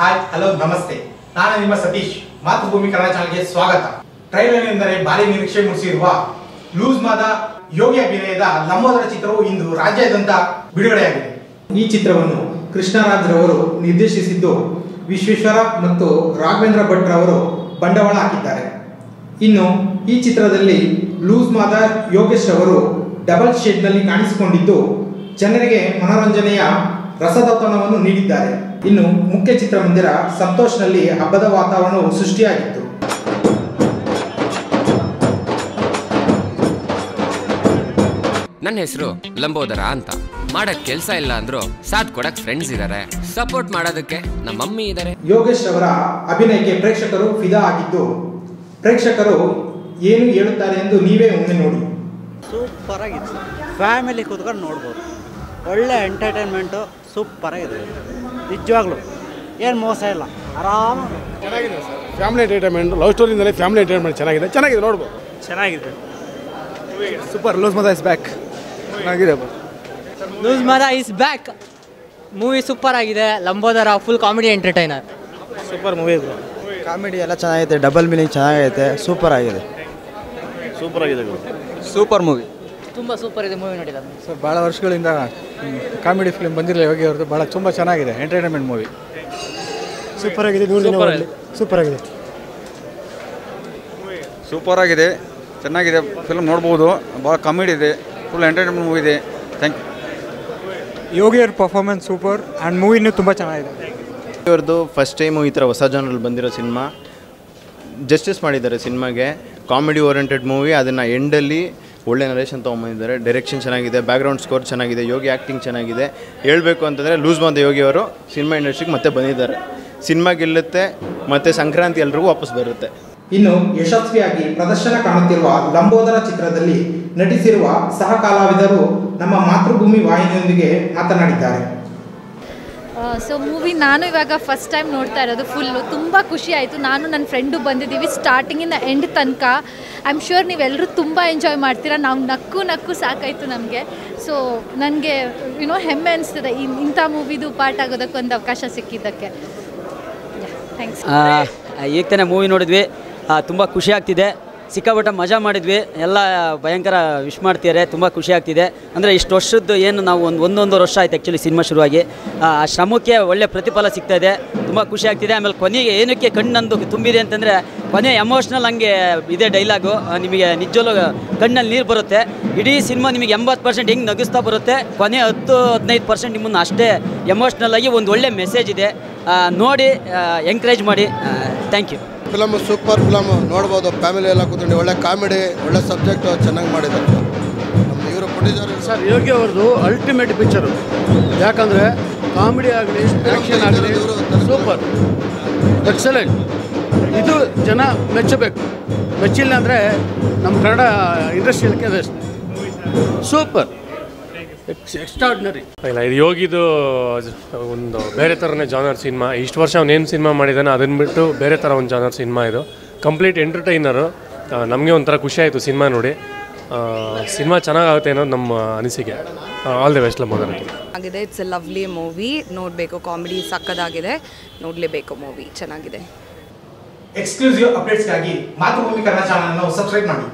Hi hello ನಮಸ್ತೆ, ನಾನು ನಿಮ್ಮ ಸತೀಶ್. ಮಾತೃಭೂಮಿ ಕನ್ನಡ ಚಾನಲ್ಗೆ ಸ್ವಾಗತ. ಟ್ರೈಲರ್ ಎಂದರೆ ಭಾರಿ ನಿರೀಕ್ಷೆ ಮೂಡಿಸಿರುವ ಲೂಸ್ ಮಾದ ಯೋಗಿ ಅಭಿನಯದ ಲಂಬೋದರ ಚಿತ್ರವು ಇಂದು ರಾಜ್ಯಾದ್ಯಂತ ಬಿಡುಗಡೆಯಾಗಿದೆ. ಈ ಚಿತ್ರವನ್ನು ಕೃಷ್ಣರಾಜ್ ರವರು ನಿರ್ದೇಶಿಸಿದ್ದು, ವಿಶ್ವೇಶ್ವರ ಮತ್ತು ರಾಘವೇಂದ್ರ ಭಟ್ ರವರು ಬಂಡವಾಳ ಹಾಕಿದ್ದಾರೆ. ಇನ್ನು ಈ ಚಿತ್ರದಲ್ಲಿ ಲೂಸ್ ಮಾದ ಯೋಗೇಶ್ ಅವರು ಡಬಲ್ ಶೇಡ್ನಲ್ಲಿ ಕಾಣಿಸಿಕೊಂಡಿದ್ದು, ಜನರಿಗೆ ಮನೋರಂಜನೆಯ ರಸದೌತಣವನ್ನು ನೀಡಿದ್ದಾರೆ. ಇನ್ನು ಮುಖ್ಯ ಚಿತ್ರಮಂದಿರ ಸಂತೋಷ್ನಲ್ಲಿ ಹಬ್ಬದ ವಾತಾವರಣವು ಸೃಷ್ಟಿಯಾಗಿತ್ತು. ನನ್ನ ಹೆಸರು ಲಂಬೋದರ ಅಂತ. ಮಾಡಕ್ ಕೆಲಸ ಇಲ್ಲ ಅಂದ್ರು ಸಾಥ್ ಕೊಡಕ್ ಫ್ರೆಂಡ್ಸ್ ಇದಾರೆ, ಸಪೋರ್ಟ್ ಮಾಡೋದಕ್ಕೆ ನಮ್ಮ ಮಮ್ಮಿ ಇದಾರೆ. ಯೋಗೇಶ್ ಅವರ ಅಭಿನಯಕ್ಕೆ ಪ್ರೇಕ್ಷಕರು ಫಿದಾ ಆಗಿದ್ದು, ಪ್ರೇಕ್ಷಕರು ಏನು ಹೇಳುತ್ತಾರೆ ಎಂದು ನೀವೇ ಒಮ್ಮೆ ನೋಡಿ. ಸೂಪರ್ ಆಗಿದೆ, ಫ್ಯಾಮಿಲಿ ಕೂತ್ಕೊಂಡು ನೋಡ್ಬೋದು. ಒಳ್ಳೆ ಎಂಟರ್ಟೈನ್ಮೆಂಟು, ಸೂಪರ್ ಆಗಿದೆ. ನಿಜವಾಗ್ಲೂ ಏನು ಮೋಸ ಇಲ್ಲ, ಆರಾಮ ಚೆನ್ನಾಗಿದೆ ಸರ್. ಫ್ಯಾಮಿಲಿ ಎಂಟರ್ಟೈನ್ಮೆಂಟ್, ಲವ್ ಸ್ಟೋರಿಯಿಂದಲೇ ಫ್ಯಾಮಿಲಿ ಎಂಟರ್ಟೈನ್ಮೆಂಟ್ ಚೆನ್ನಾಗಿದೆ ನೋಡ್ಬೋದು. ಚೆನ್ನಾಗಿದೆ. Super. Loose Mada is back. ಚೆನ್ನಾಗಿದೆ. Loose Mada is back movie super ಆಗಿದೆ. Lambodara full comedy entertainer. Super movie ಇದು. ಕಾಮಿಡಿ ಎಲ್ಲ ಚೆನ್ನಾಗೈತೆ, ಡಬಲ್ ಮೀನಿಂಗ್ ಚೆನ್ನಾಗೈತೆ, ಸೂಪರ್ ಆಗಿದೆ. ಸೂಪರ್ ಮೂವಿ, ತುಂಬ ಸೂಪರ್ ಇದೆ ಮೂವಿ. ನೋಡಿದ ಸರ್, ಭಾಳ ವರ್ಷಗಳಿಂದ ಕಾಮಿಡಿ ಫಿಲ್ಮ್ ಬಂದಿರಲಿಲ್ಲ ಯೋಗಿ ಅವ್ರದ್ದು. ಭಾಳ ತುಂಬ ಚೆನ್ನಾಗಿದೆ, ಎಂಟರ್ಟೈನ್ಮೆಂಟ್ ಮೂವಿ. ಸೂಪರ್ ಆಗಿದೆ. ಸೂಪರ್ ಆಗಿದೆ. ಸೂಪರ್ ಆಗಿದೆ, ಚೆನ್ನಾಗಿದೆ. ಫಿಲ್ಮ್ ನೋಡ್ಬೋದು. ಭಾಳ ಕಾಮಿಡಿ ಇದೆ, ಫುಲ್ ಎಂಟರ್ಟೈನ್ಮೆಂಟ್ ಮೂವಿ ಇದೆ. Thank you. ಯೋಗಿ ಅವ್ರ ಪರ್ಫಾರ್ಮೆನ್ಸ್ ಸೂಪರ್ ಆ್ಯಂಡ್ ಮೂವಿನೂ ತುಂಬ ಚೆನ್ನಾಗಿದೆ. ಇವ್ರದ್ದು ಫಸ್ಟ್ ಟೈಮು ಈ ಥರ ಹೊಸ ಜಾನರಲ್ಲಿ ಬಂದಿರೋ ಸಿನಿಮಾ. ಜಸ್ಟಿಸ್ ಮಾಡಿದ್ದಾರೆ ಸಿನಿಮಾಗೆ. Comedy oriented movie. ಅದನ್ನು ಎಂಡಲ್ಲಿ ಒಳ್ಳೆ ನರೇಶನ್ ತೊಗೊಂಬಂದಿದ್ದಾರೆ. ಡೈರೆಕ್ಷನ್ ಚೆನ್ನಾಗಿದೆ, ಬ್ಯಾಕ್ಗ್ರೌಂಡ್ ಸ್ಕೋರ್ ಚೆನ್ನಾಗಿದೆ, ಯೋಗಿ ಆ್ಯಕ್ಟಿಂಗ್ ಚೆನ್ನಾಗಿದೆ. ಹೇಳಬೇಕು ಅಂತಂದರೆ ಲೂಸ್ ಮಾದ ಯೋಗಿ ಅವರು ಸಿನಿಮಾ ಇಂಡಸ್ಟ್ರಿಗೆ ಮತ್ತೆ ಬಂದಿದ್ದಾರೆ. ಸಿನಿಮಾ ಗೆಲ್ಲುತ್ತೆ, ಮತ್ತು ಸಂಕ್ರಾಂತಿ ಎಲ್ರಿಗೂ ವಾಪಸ್ ಬರುತ್ತೆ. ಇನ್ನು ಯಶಸ್ವಿಯಾಗಿ ಪ್ರದರ್ಶನ ಕಾಣುತ್ತಿರುವ ಲಂಬೋದರ ಚಿತ್ರದಲ್ಲಿ ನಟಿಸಿರುವ ಸಹ ಕಲಾವಿದರು ನಮ್ಮ ಮಾತೃಭೂಮಿ ವಾಹಿನಿಯೊಂದಿಗೆ ಮಾತನಾಡಿದ್ದಾರೆ. ಸೊ ಮೂವಿ ನಾನು ಇವಾಗ ಫಸ್ಟ್ ಟೈಮ್ ನೋಡ್ತಾ ಇರೋದು. ಫುಲ್ಲು ತುಂಬ ಖುಷಿ ಆಯಿತು. ನಾನು ನನ್ನ ಫ್ರೆಂಡು ಬಂದಿದ್ದೀವಿ ಸ್ಟಾರ್ಟಿಂಗಿಂದ ಎಂಡ್ ತನಕ. ಐ ಆಮ್ ಶ್ಯೂರ್ ನೀವೆಲ್ಲರೂ ತುಂಬ ಎಂಜಾಯ್ ಮಾಡ್ತೀರಾ. ನಾವು ನಕ್ಕು ಸಾಕಾಯಿತು ನಮಗೆ. ಸೊ ನನಗೆ ಹೆಮ್ಮೆ ಅನಿಸ್ತದೆ ಇಂಥ ಮೂವಿದು ಪಾರ್ಟ್ ಆಗೋದಕ್ಕೊಂದು ಅವಕಾಶ ಸಿಕ್ಕಿದ್ದಕ್ಕೆ. ಥ್ಯಾಂಕ್ಸ್. ಈಗ ತಾನೇ ಮೂವಿ ನೋಡಿದ್ವಿ, ತುಂಬ ಖುಷಿ ಆಗ್ತಿದೆ. ಸಿಕ್ಕಾಪಟ್ಟೆ ಮಜಾ ಮಾಡಿದ್ವಿ. ಎಲ್ಲ ಭಯಂಕರ ವಿಶ್ ಮಾಡ್ತಿದ್ದಾರೆ. ತುಂಬ ಖುಷಿ ಆಗ್ತಿದೆ. ಅಂದರೆ ಇಷ್ಟು ವರ್ಷದ್ದು ಏನು ನಾವು ಒಂದೊಂದು ವರ್ಷ ಆಯ್ತು ಆ್ಯಕ್ಚುಲಿ ಸಿನಿಮಾ ಶುರುವಾಗಿ. ಆ ಶ್ರಮಕ್ಕೆ ಒಳ್ಳೆ ಪ್ರತಿಫಲ ಸಿಗ್ತಾಯಿದೆ. ತುಂಬ ಖುಷಿ ಆಗ್ತಿದೆ. ಆಮೇಲೆ ಕೊನೆಗೆ ಏನಕ್ಕೆ ಕಣ್ಣಂದು ತುಂಬಿದೆ ಅಂತಂದರೆ, ಕೊನೆ ಎಮೋಷ್ನಲ್ ಹಂಗೆ ಇದೆ ಡೈಲಾಗು. ನಿಮಗೆ ನಿಜವಲ್ಲೂ ಕಣ್ಣಲ್ಲಿ ನೀರು ಬರುತ್ತೆ. ಇಡೀ ಸಿನಿಮಾ ನಿಮಗೆ 80% ಹೆಂಗೆ ನಗಿಸ್ತಾ ಬರುತ್ತೆ, ಕೊನೆ 10-15% ನಿಮ್ಮನ್ನು ಅಷ್ಟೇ ಎಮೋಷ್ನಲ್ ಆಗಿ ಒಂದು ಒಳ್ಳೆ ಮೆಸೇಜ್ ಇದೆ. ನೋಡಿ ಎಂಕರೇಜ್ ಮಾಡಿ. Thank you. Film super film, ನೋಡ್ಬೋದು. ಫ್ಯಾಮಿಲಿ ಎಲ್ಲ ಕೂತ್ಕೊಂಡು ಒಳ್ಳೆ ಕಾಮಿಡಿ, ಒಳ್ಳೆ ಸಬ್ಜೆಕ್ಟು ಚೆನ್ನಾಗಿ ಮಾಡಿದ್ದಾರೆ. ನಮ್ಮ ಇವರು ಪ್ರೊಡ್ಯೂಸರ್ ಸರ್, ಯೋಗಿ ಅವ್ರದ್ದು ಅಲ್ಟಿಮೇಟ್ ಪಿಕ್ಚರು. ಯಾಕಂದರೆ ಕಾಮಿಡಿ ಆಗಲಿ, ಆ್ಯಕ್ಷನ್ ಆಗಲಿ, ಸೂಪರ್, ಎಕ್ಸಲೆಂಟ್. ಇದು ಜನ ಮೆಚ್ಚಬೇಕು. ಮೆಚ್ಚಿಲ್ಲ ಅಂದರೆ ನಮ್ಮ ಕನ್ನಡ ಇಂಡಸ್ಟ್ರಿಯಲ್ಗೆ ಸೂಪರ್, ಎಕ್ಸ್ಟ್ರಾರ್ಡಿನರಿ. ಇಲ್ಲ, ಇದು ಯೋಗಿದು ಒಂದು ಬೇರೆ ಥರನೇ ಜಾನರ್ ಸಿನಿಮಾ. ಇಷ್ಟು ವರ್ಷ ಅವನೇನು ಸಿನಿಮಾ ಮಾಡಿದ್ದಾನೆ ಅದನ್ನು ಬಿಟ್ಟು ಬೇರೆ ಥರ ಒಂದು ಜಾನರ್ ಸಿನಿಮಾ ಇದು. Complete entertainer. ನಮಗೆ ಒಂಥರ ಖುಷಿ ಆಯಿತು ಸಿನಿಮಾ ನೋಡಿ. ಸಿನಿಮಾ ಚೆನ್ನಾಗಾಗುತ್ತೆ ಅನ್ನೋದು ನಮ್ಮ ಅನಿಸಿಕೆ. ಆಲ್ ದಿ ಬೆಸ್ಟ್ ಲಂಬೋದರ ಆಗಿದೆ. It's A lovely movie. ನೋಡಬೇಕು. ಕಾಮಿಡಿ ಸಕ್ಕದಾಗಿದೆ, ನೋಡಲೇಬೇಕು. ಮೂವಿ ಚೆನ್ನಾಗಿದೆ. ಎಕ್ಸ್ಕ್ಲೂಸಿವ್ ಅಪ್ಡೇಟ್ಸ್ಗಾಗಿ ಮಾತೃಭೂಮಿ ಕನ್ನಡ ಚಾನಲ್ ಅನ್ನು ಸಬ್ಸ್ಕ್ರೈಬ್ ಮಾಡಿ.